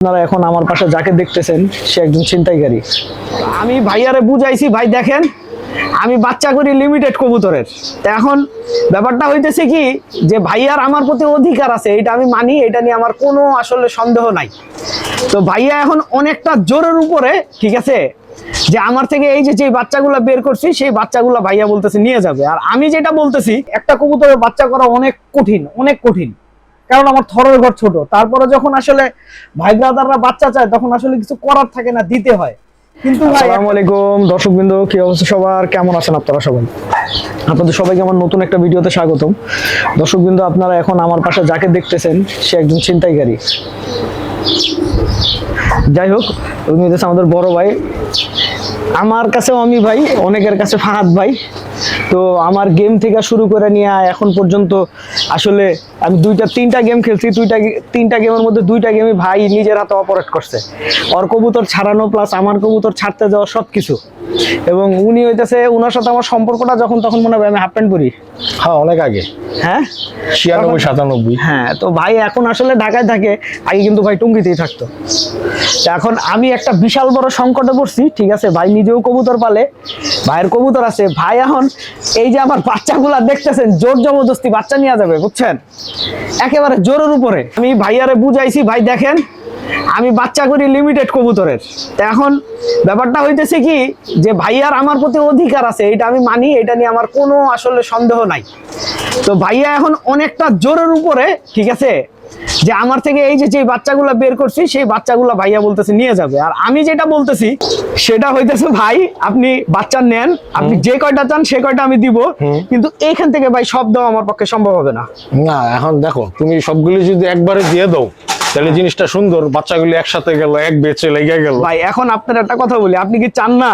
আপনারা এখন আমার পাশে যাকে দেখতেছেন সে একজন ছিনতাইকারী। আমি ভাইয়ারে বুঝাইছি, ভাই দেখেন আমি বাচ্চা করি লিমিটেড কবুতরের। তো এখন ব্যাপারটা হইতেছে কি যে ভাইয়ার আমার প্রতি অধিকার আছে, এটা আমি মানি, এটা নিয়ে আমার কোনো আসলে সন্দেহ নাই। তো ভাইয়া এখন অনেকটা জোরের উপরে, ঠিক আছে, যে আমার থেকে এই যে বাচ্চাগুলো বের করছি সেই বাচ্চাগুলো ভাইয়া বলতেছে নিয়ে যাবে। আর আমি যেটা বলতেছি, একটা কবুতরের বাচ্চা করা অনেক কঠিন, অনেক কঠিন, কারণ আমার থরের ঘর ছোট। তারপরে যখন আসলে ভাই ব্রাদাররা বাচ্চা চায় তখন আসলে কিছু করার থাকে না, দিতে হয়। কিন্তু আসসালামু আলাইকুম দর্শকবৃন্দ, কি অবস্থা সবার, কেমন আছেন আপনারা সবাই? আপনাদের সবাইকে আমার নতুন একটা ভিডিওতে স্বাগতম। দর্শকবৃন্দ, আপনারা এখন আমার পাশে যাকে দেখতেছেন সে একজন ছিনতাইকারী। যাই হোক, উনি হচ্ছে আমাদের বড় ভাই, আমার কাছেও আমি ভাই, অনেকের কাছে ফাহাদ ভাই। তো আমার গেম থেকে শুরু করে নিয়ে এখন পর্যন্ত আসলে আমি তিনটা গেম খেলছি। তিনটা গেমের মধ্যে দুইটা গেমই ভাই নিজের হাতে অপারেট করছে। ওর কবুতর ছাড়ানো প্লাস আমার কবুতর ছাড়তে যাওয়া সবকিছু। এবং উনি হইতেছে, উনার সাথে আমার সম্পর্কটা যখন তখন মনে হয় আমি হাফ প্যান্ট পরি। হ্যাঁ, অনেক আগে, হ্যাঁ 96-97। হ্যাঁ, তো ভাই এখন আসলে ঢাকায় থাকে, আগে কিন্তু ভাই টুঙ্গিতেই থাকতো। এখন আমি একটা বিশাল বড় সংকটে পড়ছি, ঠিক আছে। ভাই নিজেও কবুতর পালে, ভাইয়ের কবুতর আছে। ভাই এখন এই যে আমার বাচ্চাগুলা দেখতেছেন, জোর জবরদস্তি বাচ্চা নিয়ে যাবে, বুঝছেন, একেবারে জোরের উপরে। আমি ভাইয়ারে বুঝাইছি, ভাই দেখেন আমি বাচ্চা করি লিমিটেড কবুতরের। তো এখন ব্যাপারটা হইতেছে কি যে ভাইয়ার আমার প্রতি অধিকার আছে, এটা আমি মানি, এটা নিয়ে আমার কোনো আসলে সন্দেহ নাই। তো ভাইয়া এখন অনেকটা জোরের উপরে, ঠিক আছে, যে আমার থেকে এই যে বাচ্চাগুলো বের করছি সেই বাচ্চাগুলো ভাইয়া বলতেছে নিয়ে যাবে। আর আমি যেটা বলতেছি সেটা হইতেছে, ভাই আপনি বাচ্চা নেন, আপনি যে কয়টা চান সে কয়টা আমি দিব, কিন্তু এইখান থেকে ভাই সব দেওয়া আমার পক্ষে সম্ভব হবে না। না, এখন দেখো, তুমি সবগুলি যদি একবারে দিয়ে দাও তাহলে জিনিসটা সুন্দর, বাচ্চাগুলি একসাথে গেল, এক বেচে লেগে গেল। ভাই এখন আপনার একটা কথা বলি, আপনি কি চান না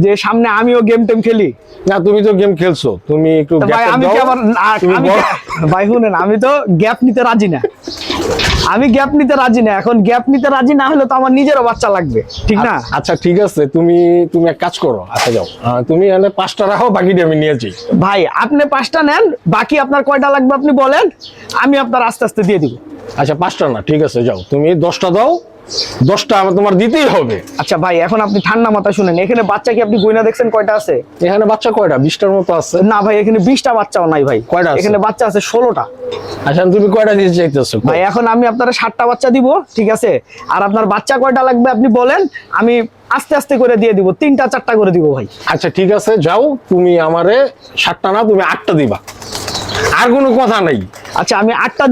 যে সামনে আমিও গেম টেম খেলি? না, তুমি তো গেম খেলছো, তুমি একটু ভাই আমি কি আবার ভাই শুনেন, আমি তো গ্যাপ নিতে রাজি না, আমি গ্যাপ নিতে রাজি না। এখন গ্যাপ নিতে রাজি না হলে তো আমার নিজেরও বাচ্চা লাগবে, ঠিক না? আচ্ছা ঠিক আছে, তুমি এক কাজ করো, আচ্ছা যাও, তুমি এনে 5টা রাখো, বাকিটা আমি নিয়েছি। ভাই আপনি 5টা নেন, বাকি আপনার কয়টা লাগবে আপনি বলেন, আমি আপনার আস্তে আস্তে দিয়ে দিব। আচ্ছা 5টা না, ঠিক আছে যাও, তুমি 10টা দাও, 10টা আমার তোমার দিতেই হবে। আচ্ছা ভাই এখন আপনি ঠান্ডা মাথায় শুনেন, এখানে বাচ্চা কি আপনি গয়না দেখছেন কয়টা আছে? এখানে বাচ্চা কয়টা? 20টার মতো আছে। না ভাই, এখানে 20টা বাচ্চাও নাই ভাই। কয়টা আছে? এখানে বাচ্চা আছে 16টা। আচ্ছা তুমি কয়টা দিতে চাইতেছো? ভাই এখন আমি আপনার 7টা বাচ্চা দিব, ঠিক আছে, আর আপনার বাচ্চা কয়টা লাগবে আপনি বলেন, আমি আস্তে আস্তে করে দিয়ে দিব, 3টা 4টা করে দিব ভাই। আচ্ছা ঠিক আছে, যাও, তুমি আমারে 7টা না, তুমি 8টা দিবা, আর কোনো কথা নাই। আচ্ছা আমি 8টা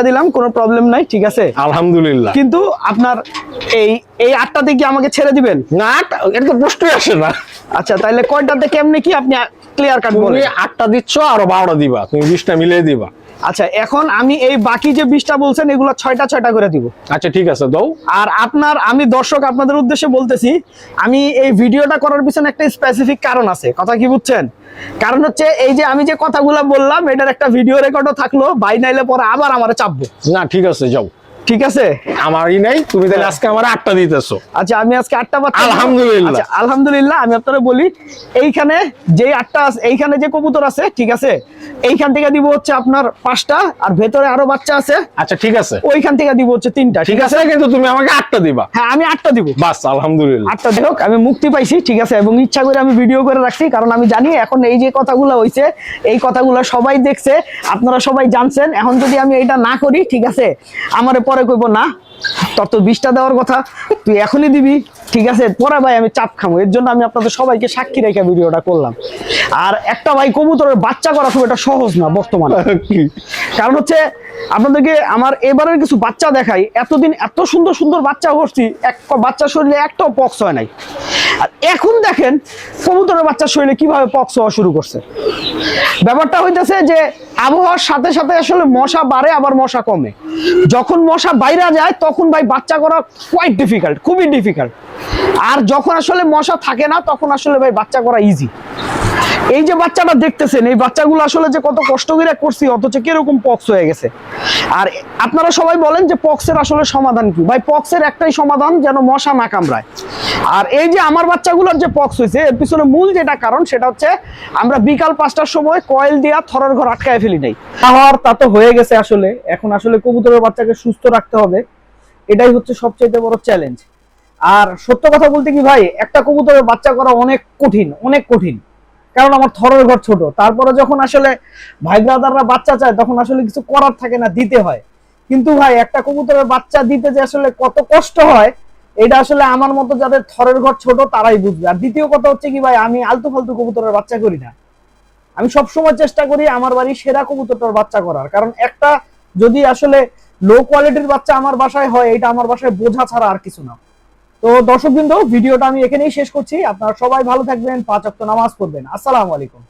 দিলাম, কোনো প্রবলেম নাই, ঠিক আছে আলহামদুলিল্লাহ। কিন্তু আপনার এই 8টাতে কি আমাকে ছেড়ে দিবেন? না, এটা তো প্রশ্নই আসে না। আচ্ছা তাহলে কয়টাতে কেমনে কি আপনি ক্লিয়ার কাট বলেন। তুমি 8টা দিচ্ছ, আরো 12টা দিবা, তুমি 20টা মিলিয়ে দিবা। আচ্ছা এখন আমি এই বাকি যে 20টা বলছেন এগুলো 6টা করে দিব। আচ্ছা ঠিক আছে, দাও। আর আমি দর্শক আপনাদের উদ্দেশ্যে বলতেছি, আমি এই ভিডিওটা করার পিছনে একটা স্পেসিফিক কারণ আছে, কথা কি বুঝছেন? কারণ হচ্ছে এই যে আমি যে কথাগুলো বললাম এটার একটা ভিডিও রেকর্ডও থাকলো, ভাই নাইলে পরে আবার আমারে চাপবো। না ঠিক আছে, যাও, ঠিক আছে, আমারই নাই, তুমি তাহলে আজকে আমার 8টা দিতেছো। আচ্ছা আমি আজকে 8টা বাচ্চা, আলহামদুলিল্লাহ। আচ্ছা আলহামদুলিল্লাহ। আমি আপনারা বলি, এইখানে যে 8টা আছে, এইখানে যে কবুতর আছে, ঠিক আছে, এইখান থেকে দিব হচ্ছে আপনার 5টা, আর ভেতরে আরো বাচ্চা আছে। আচ্ছা ঠিক আছে, ওইখান থেকে দিব হচ্ছে 3টা, ঠিক আছে, কিন্তু তুমি আমাকে 8টা দিবা। হ্যাঁ আমি 8টা দিব, বাস আলহামদুলিল্লাহ। 8টা হোক, আমি মুক্তি পাইছি, ঠিক আছে, এবং ইচ্ছা করে আমি ভিডিও করে রাখছি, কারণ আমি জানি এখন এই যে কথাগুলো হইছে এই কথাগুলো সবাই দেখছে, আপনারা সবাই জানছেন। এখন যদি আমি এটা না করি, ঠিক আছে, আমারে পরে কইব না তোর তো 20টা দেওয়ার কথা, তুই এখনই দিবি, ঠিক আছে, পরে ভাই আমি চাপ খামো। এর জন্য আমি আপনাদের সবাইকে সাক্ষী রেখে ভিডিওটা করলাম। আর একটা ভাই কবুতরের বাচ্চা করা খুব এটা সহজ না বর্তমানে, কারণ হচ্ছে আপনাদেরকে আমার এবারের কিছু বাচ্চা দেখাই। এতদিন এত সুন্দর সুন্দর বাচ্চা করছি, এক বাচ্চার শরীরে একটাও পক্স হয় নাই। আর এখন দেখেন কবুতরের বাচ্চার শরীরে কিভাবে পক্স হওয়া শুরু করছে। ব্যাপারটা হইতেছে যে আবহাওয়ার সাথে সাথে আসলে মশা বাড়ে, আবার মশা কমে। যখন মশা বাইরে যায় তখন ভাই বাচ্চা করা কোয়াইট ডিফিকাল্ট, খুবই ডিফিকাল্ট। আর যখন আসলে মশা থাকে না তখন আসলে ভাই বাচ্চা করা ইজি। এই যে বাচ্চাটা দেখতেছেন, এই বাচ্চাগুলো আসলে যে কত কষ্ট করে করছি, অথচ কিরকম পক্স হয়ে গেছে। আর আপনারা সবাই বলেন যে পক্সের আসলে সমাধান কি? ভাই পক্সের একটাই সমাধান, যেন মশা না কামড়ায়। আর এই যে আমার বাচ্চাগুলোর যে পক্স হয়েছে এর পিছনে মূল যেটা কারণ সেটা হচ্ছে আমরা বিকাল 5টার সময় কয়েল দিয়া থরের ঘর আটকায় ফেলি নাই। তা তো হয়ে গেছে আসলে। এখন আসলে কবুতরের বাচ্চাকে সুস্থ রাখতে হবে, এটাই হচ্ছে সবচেয়ে বড় চ্যালেঞ্জ। আর সত্য কথা বলতে কি ভাই, একটা কবুতরের বাচ্চা করা অনেক কঠিন, অনেক কঠিন। কারণ আমার থরের ঘর ছোট, তারপরে যখন আসলে ভাই ব্রাদাররা বাচ্চা চায় তখন আসলে কিছু করার থাকে না, দিতে হয়। কিন্তু ভাই একটা কবুতরের বাচ্চা দিতে যে আসলে কত কষ্ট হয়, এটা আসলে আমার মতো যাদের থরের ঘর ছোট তারাই বুঝবে। আর দ্বিতীয় কথা হচ্ছে কি ভাই, আমি আলতু ফালতু কবুতরের বাচ্চা করি না। আমি সবসময় চেষ্টা করি আমার বাড়ির সেরা কবুতরটার বাচ্চা করার, কারণ একটা যদি আসলে লো কোয়ালিটির বাচ্চা আমার বাসায় হয়, এটা আমার বাসায় বোঝা ছাড়া আর কিছু না। তো দর্শকবৃন্দ, ভিডিওটা আমি এখানেই শেষ করছি। আপনারা সবাই ভালো থাকবেন, 5 ওয়াক্ত নামাজ পড়বেন। আসসালামু আলাইকুম।